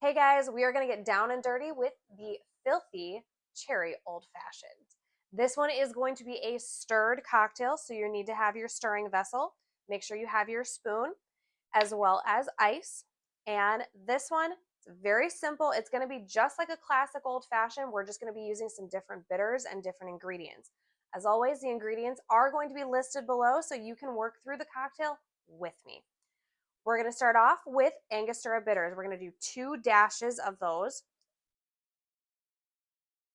Hey guys, we are going to get down and dirty with the Filthy Cherry Old Fashioned. This one is going to be a stirred cocktail, so you need to have your stirring vessel. Make sure you have your spoon as well as ice. And this one, it's very simple. It's going to be just like a classic old fashioned. We're just going to be using some different bitters and different ingredients. As always, the ingredients are going to be listed below so you can work through the cocktail with me. We're going to start off with Angostura bitters. We're going to do 2 dashes of those.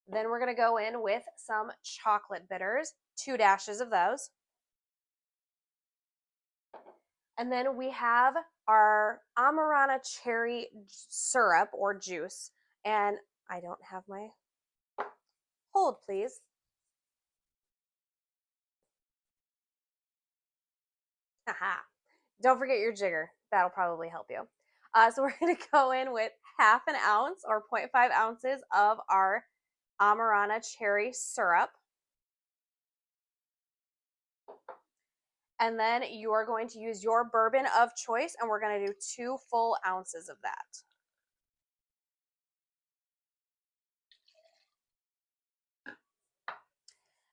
Then we're going to go in with some chocolate bitters, 2 dashes of those. And then we have our Amarena Cherry syrup or juice. And I don't have my, hold please. Haha. Don't forget your jigger. That'll probably help you. So we're going to go in with 1/2 ounce or 0.5 ounces of our Amarena Cherry syrup. And then you are going to use your bourbon of choice, and we're going to do 2 full ounces of that.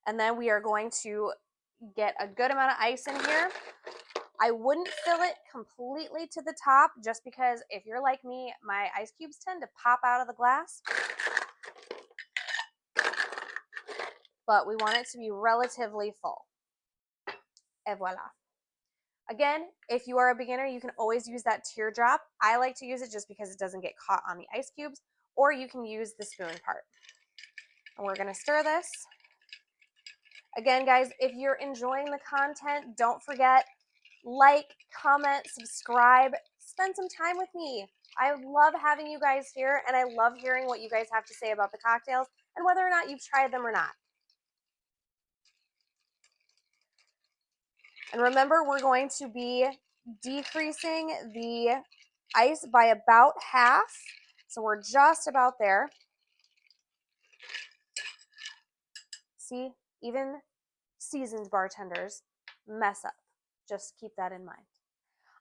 And then we are going to get a good amount of ice in here. I wouldn't fill it completely to the top just because if you're like me, my ice cubes tend to pop out of the glass. But we want it to be relatively full. Et voila. Again, if you are a beginner, you can always use that teardrop. I like to use it just because it doesn't get caught on the ice cubes, or you can use the spoon part. And we're going to stir this. Again, guys, if you're enjoying the content, don't forget, like, comment, subscribe, spend some time with me. I love having you guys here, and I love hearing what you guys have to say about the cocktails and whether or not you've tried them or not. And remember, we're going to be decreasing the ice by about half. So we're just about there. See, even seasoned bartenders mess up. Just keep that in mind.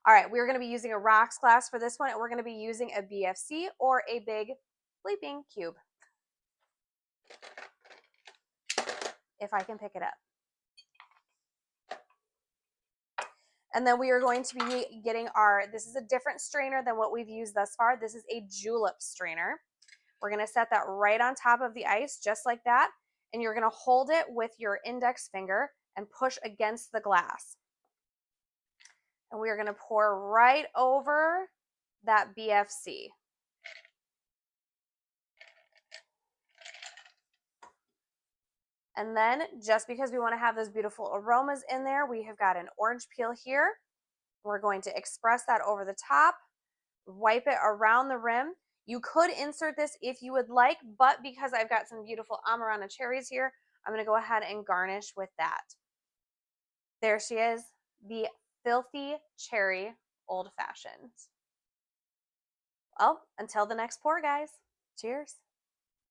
All right, we're going to be using a rocks glass for this one, and we're going to be using a BFC or a big bleeping cube, if I can pick it up. And then we are going to be getting this is a different strainer than what we've used thus far. This is a julep strainer. We're going to set that right on top of the ice, just like that. And you're going to hold it with your index finger and push against the glass. And we are going to pour right over that BFC. And then, just because we want to have those beautiful aromas in there, we have got an orange peel here. We're going to express that over the top, wipe it around the rim. You could insert this if you would like, but because I've got some beautiful Amarena cherries here, I'm going to go ahead and garnish with that. There she is, the Filthy Cherry Old Fashioned. Well, until the next pour, guys. Cheers.